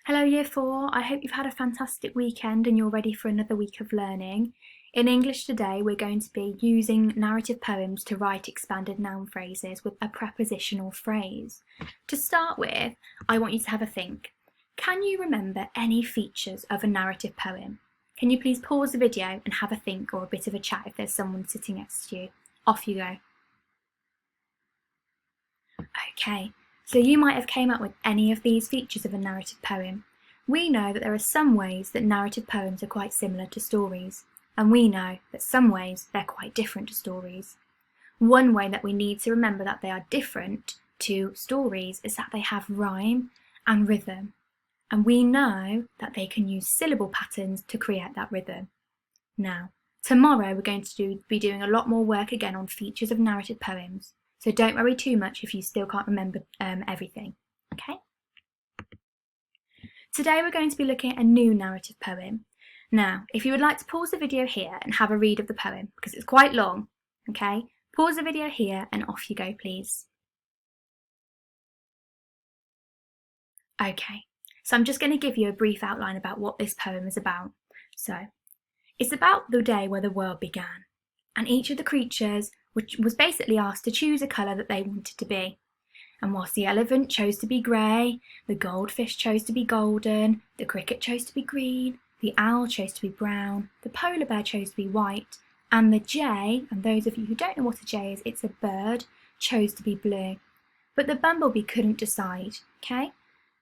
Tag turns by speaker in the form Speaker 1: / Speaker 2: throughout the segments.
Speaker 1: Hello Year 4, I hope you've had a fantastic weekend and you're ready for another week of learning. In English today we're going to be using narrative poems to write expanded noun phrases with a prepositional phrase. To start with, I want you to have a think. Can you remember any features of a narrative poem? Can you please pause the video and have a think or a bit of a chat if there's someone sitting next to you? Off you go. Okay. So you might have came up with any of these features of a narrative poem. We know that there are some ways that narrative poems are quite similar to stories, and we know that some ways they're quite different to stories. One way that we need to remember that they are different to stories is that they have rhyme and rhythm, and we know that they can use syllable patterns to create that rhythm. Now, tomorrow we're going to be doing a lot more work again on features of narrative poems. So don't worry too much if you still can't remember everything, okay? Today we're going to be looking at a new narrative poem. Now, if you would like to pause the video here and have a read of the poem, because it's quite long, okay? Pause the video here and off you go, please. Okay, so I'm just going to give you a brief outline about what this poem is about. So, it's about the day where the world began, and each of the creatures was basically asked to choose a colour that they wanted to be. And whilst the elephant chose to be grey, the goldfish chose to be golden, the cricket chose to be green, the owl chose to be brown, the polar bear chose to be white, and the jay, and those of you who don't know what a jay is, it's a bird, chose to be blue. But the bumblebee couldn't decide, okay?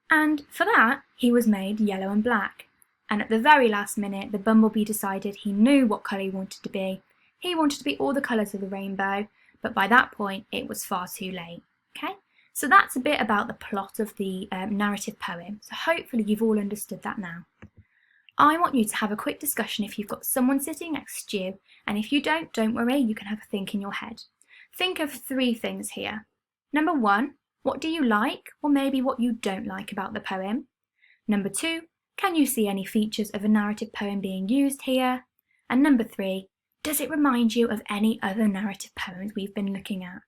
Speaker 1: And for that, he was made yellow and black. And at the very last minute, the bumblebee decided he knew what colour he wanted to be. He wanted to be all the colours of the rainbow, but by that point, it was far too late, okay? So that's a bit about the plot of the narrative poem. So hopefully you've all understood that now. I want you to have a quick discussion if you've got someone sitting next to you, and if you don't worry, you can have a think in your head. Think of 3 things here. Number 1, what do you like, or maybe what you don't like about the poem? Number 2, can you see any features of a narrative poem being used here? And number 3, does it remind you of any other narrative poems we've been looking at?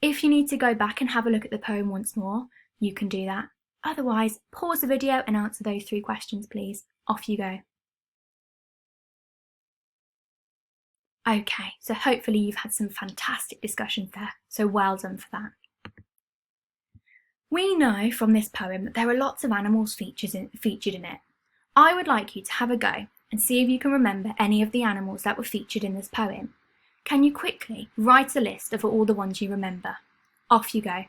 Speaker 1: If you need to go back and have a look at the poem once more, you can do that. Otherwise, pause the video and answer those 3 questions, please. Off you go. Okay, so hopefully you've had some fantastic discussions there, so well done for that. We know from this poem that there are lots of animals featured in it. I would like you to have a go and see if you can remember any of the animals that were featured in this poem. Can you quickly write a list of all the ones you remember? Off you go.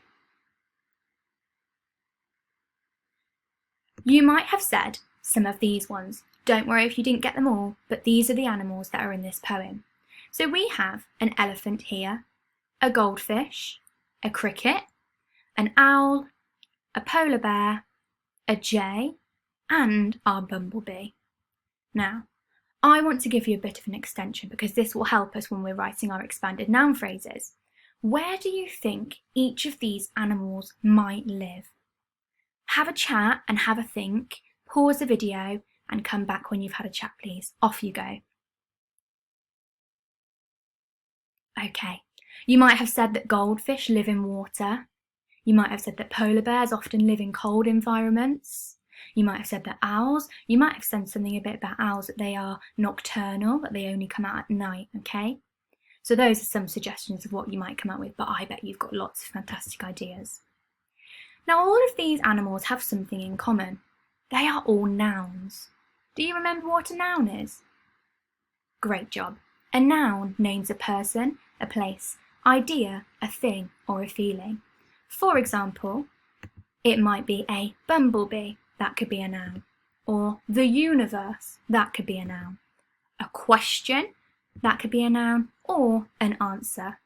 Speaker 1: You might have said some of these ones. Don't worry if you didn't get them all, but these are the animals that are in this poem. So we have an elephant here, a goldfish, a cricket, an owl, a polar bear, a jay, and our bumblebee. Now, I want to give you a bit of an extension because this will help us when we're writing our expanded noun phrases. Where do you think each of these animals might live? Have a chat and have a think, pause the video and come back when you've had a chat, please. Off you go. Okay, you might have said that goldfish live in water. You might have said that polar bears often live in cold environments. You might have said that you might have said something a bit about owls, that they are nocturnal, that they only come out at night, okay? So those are some suggestions of what you might come up with, but I bet you've got lots of fantastic ideas. Now all of these animals have something in common. They are all nouns. Do you remember what a noun is? Great job. A noun names a person, a place, idea, a thing, or a feeling. For example, it might be a bumblebee. That could be a noun. Or the universe, that could be a noun. A question, that could be a noun, or an answer.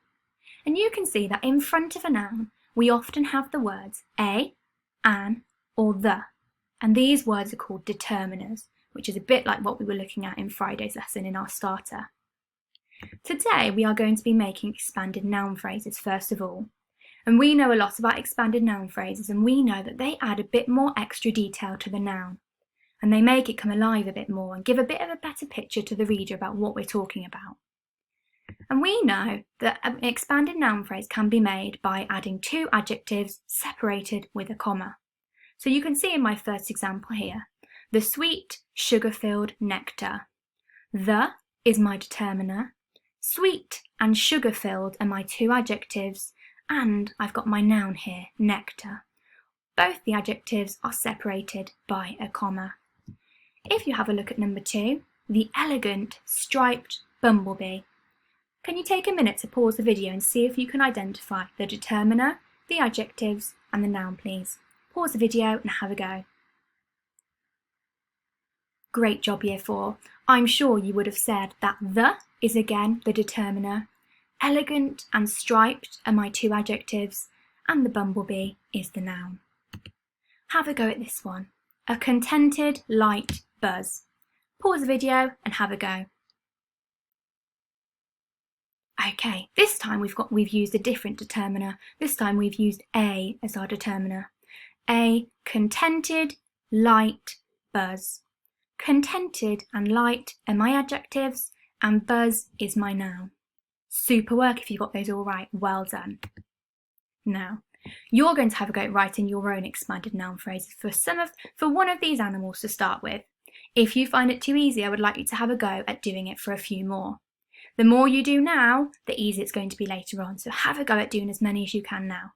Speaker 1: And you can see that in front of a noun, we often have the words a, an, or the. And these words are called determiners, which is a bit like what we were looking at in Friday's lesson in our starter. Today, we are going to be making expanded noun phrases first of all. And we know a lot about expanded noun phrases, and we know that they add a bit more extra detail to the noun. And they make it come alive a bit more and give a bit of a better picture to the reader about what we're talking about. And we know that an expanded noun phrase can be made by adding 2 adjectives separated with a comma. So you can see in my first example here, the sweet, sugar-filled nectar. The is my determiner. Sweet and sugar-filled are my two adjectives, and I've got my noun here, nectar. Both the adjectives are separated by a comma. If you have a look at number 2, the elegant, striped bumblebee. Can you take a minute to pause the video and see if you can identify the determiner, the adjectives, and the noun, please? Pause the video and have a go. Great job, Year 4. I'm sure you would have said that the is again the determiner, elegant and striped are my two adjectives, and the bumblebee is the noun. Have a go at this one. A contented, light buzz. Pause the video and have a go. Okay, this time we've used a different determiner. This time we've used a as our determiner. A contented, light buzz. Contented and light are my adjectives, and buzz is my noun. Super work if you got those all right. Well done. Now, you're going to have a go at writing your own expanded noun phrases for one of these animals to start with. If you find it too easy, I would like you to have a go at doing it for a few more. The more you do now, the easier it's going to be later on, so have a go at doing as many as you can now.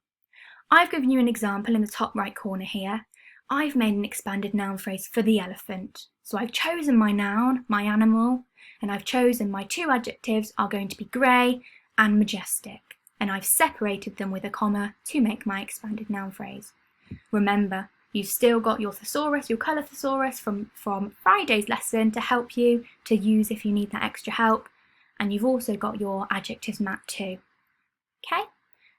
Speaker 1: I've given you an example in the top right corner here. I've made an expanded noun phrase for the elephant. So I've chosen my noun, my animal, and I've chosen my two adjectives are going to be grey and majestic. And I've separated them with a comma to make my expanded noun phrase. Remember, you've still got your thesaurus, your colour thesaurus from Friday's lesson to help you to use if you need that extra help. And you've also got your adjectives map too. Okay?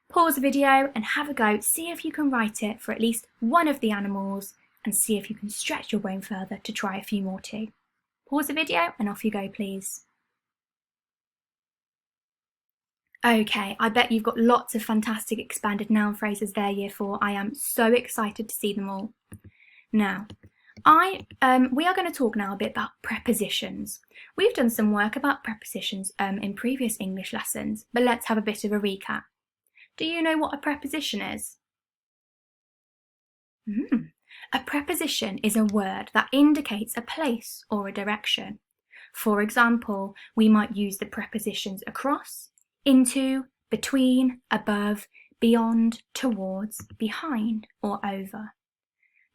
Speaker 1: Pause the video and have a go. See if you can write it for at least one of the animals and see if you can stretch your brain further to try a few more too. Pause the video and off you go, please. Okay, I bet you've got lots of fantastic expanded noun phrases there, Year 4. I am so excited to see them all. Now, we are going to talk now a bit about prepositions. We've done some work about prepositions in previous English lessons, but let's have a bit of a recap. Do you know what a preposition is? A preposition is a word that indicates a place or a direction. For example, we might use the prepositions across, into, between, above, beyond, towards, behind, or over.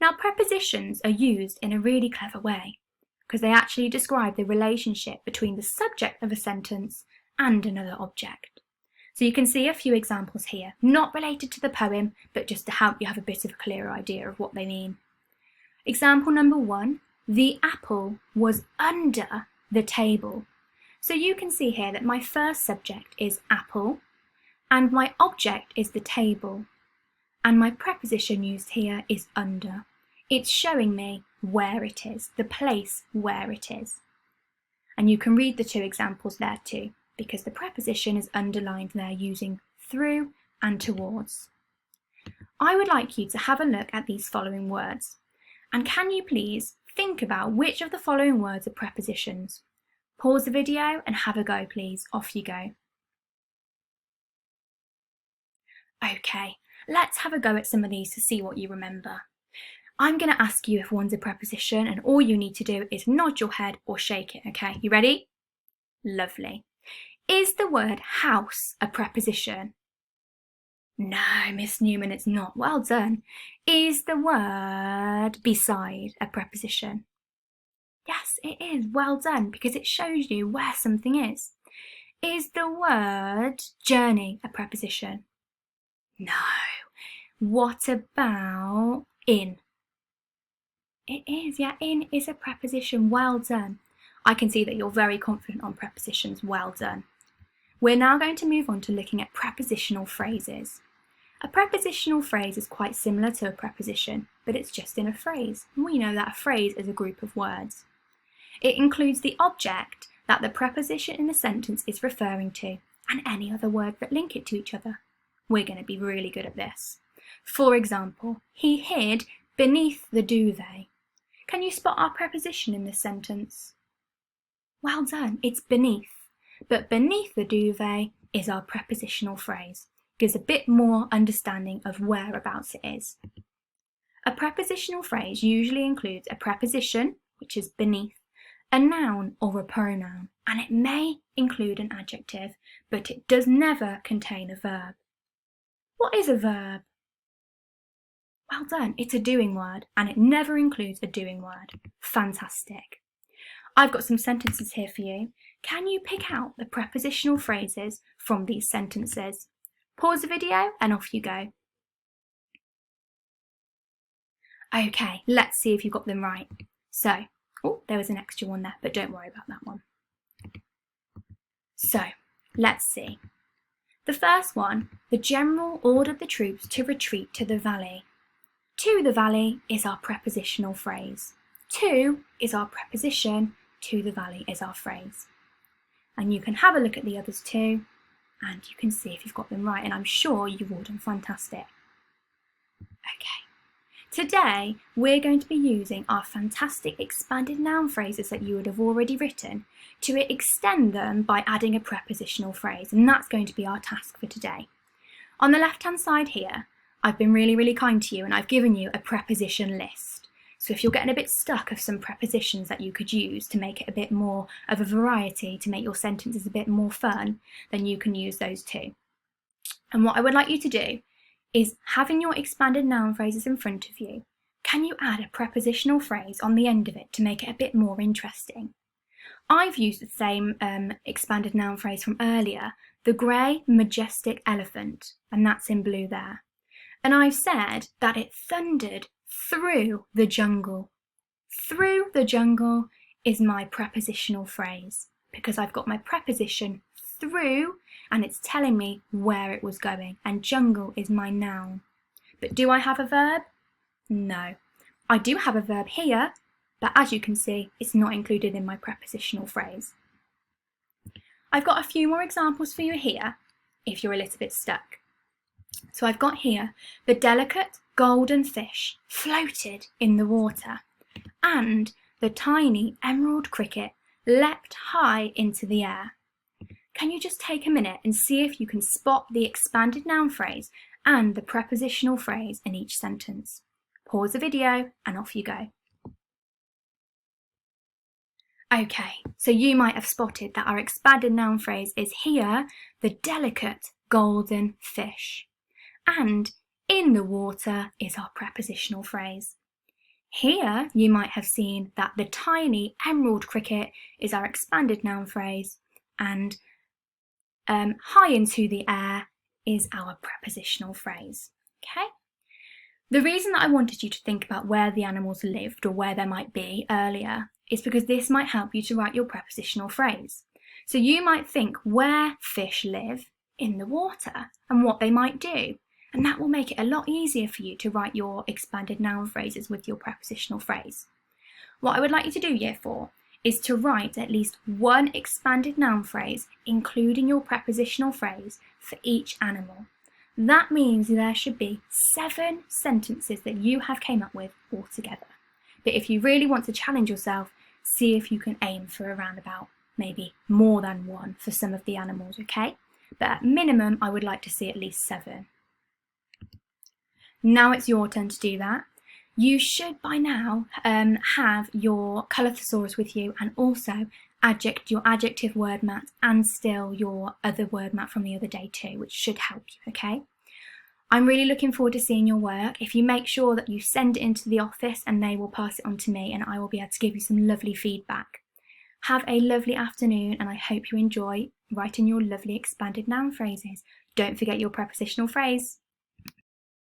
Speaker 1: Now, prepositions are used in a really clever way because they actually describe the relationship between the subject of a sentence and another object. So you can see a few examples here, not related to the poem, but just to help you have a bit of a clearer idea of what they mean. Example number 1, the apple was under the table. So you can see here that my first subject is apple, and my object is the table, and my preposition used here is under. It's showing me where it is, the place where it is. And you can read the two examples there too, because the preposition is underlined there using through and towards. I would like you to have a look at these following words. And can you please think about which of the following words are prepositions? Pause the video and have a go, please. Off you go. Okay, let's have a go at some of these to see what you remember. I'm going to ask you if one's a preposition, and all you need to do is nod your head or shake it, okay? You ready? Lovely. Is the word house a preposition? No, Miss Newman, it's not. Well done. Is the word beside a preposition? Yes, it is. Well done, because it shows you where something is. Is the word journey a preposition? No. What about in? It is, yeah, in is a preposition. Well done. I can see that you're very confident on prepositions. Well done. We're now going to move on to looking at prepositional phrases. A prepositional phrase is quite similar to a preposition, but it's just in a phrase. We know that a phrase is a group of words. It includes the object that the preposition in the sentence is referring to, and any other words that link it to each other. We're going to be really good at this. For example, he hid beneath the duvet. Can you spot our preposition in this sentence? Well done, it's beneath. But beneath the duvet is our prepositional phrase. Gives a bit more understanding of whereabouts it is. A prepositional phrase usually includes a preposition, which is beneath, a noun or a pronoun, and it may include an adjective, but it does never contain a verb. What is a verb? Well done, it's a doing word, and it never includes a doing word. Fantastic. I've got some sentences here for you. Can you pick out the prepositional phrases from these sentences? Pause the video and off you go. Okay, let's see if you got them right. So, oh, there was an extra one there, but don't worry about that one. So, let's see. The first one, the general ordered the troops to retreat to the valley. To the valley is our prepositional phrase. To is our preposition, to the valley is our phrase. And you can have a look at the others too, and you can see if you've got them right, and I'm sure you've all done fantastic. Okay. Today, we're going to be using our fantastic expanded noun phrases that you would have already written to extend them by adding a prepositional phrase, and that's going to be our task for today. On the left-hand side here, I've been really kind to you and I've given you a preposition list. So if you're getting a bit stuck of some prepositions that you could use to make it a bit more of a variety, to make your sentences a bit more fun, then you can use those too. And what I would like you to do is, having your expanded noun phrases in front of you, can you add a prepositional phrase on the end of it to make it a bit more interesting? I've used the same expanded noun phrase from earlier, the grey majestic elephant, and that's in blue there. And I've said that it thundered through the jungle. Through the jungle is my prepositional phrase because I've got my preposition through and it's telling me where it was going, and jungle is my noun. But do I have a verb? No. I do have a verb here, but as you can see, it's not included in my prepositional phrase. I've got a few more examples for you here if you're a little bit stuck. So I've got here, the delicate golden fish floated in the water, and the tiny emerald cricket leapt high into the air. Can you just take a minute and see if you can spot the expanded noun phrase and the prepositional phrase in each sentence? Pause the video and off you go. Okay, so you might have spotted that our expanded noun phrase is here, the delicate golden fish. And in the water is our prepositional phrase. Here you might have seen that the tiny emerald cricket is our expanded noun phrase, and high into the air is our prepositional phrase. Okay? The reason that I wanted you to think about where the animals lived or where they might be earlier is because this might help you to write your prepositional phrase. So you might think where fish live in the water and what they might do. And that will make it a lot easier for you to write your expanded noun phrases with your prepositional phrase. What I would like you to do, Year 4, is to write at least one expanded noun phrase, including your prepositional phrase, for each animal. That means there should be 7 sentences that you have came up with altogether. But if you really want to challenge yourself, see if you can aim for around about maybe more than 1 for some of the animals, okay? But at minimum, I would like to see at least 7. Now it's your turn to do that. You should by now have your colour thesaurus with you and also your adjective word mat and still your other word mat from the other day too, which should help you, okay? I'm really looking forward to seeing your work. If you make sure that you send it into the office and they will pass it on to me and I will be able to give you some lovely feedback. Have a lovely afternoon and I hope you enjoy writing your lovely expanded noun phrases. Don't forget your prepositional phrase.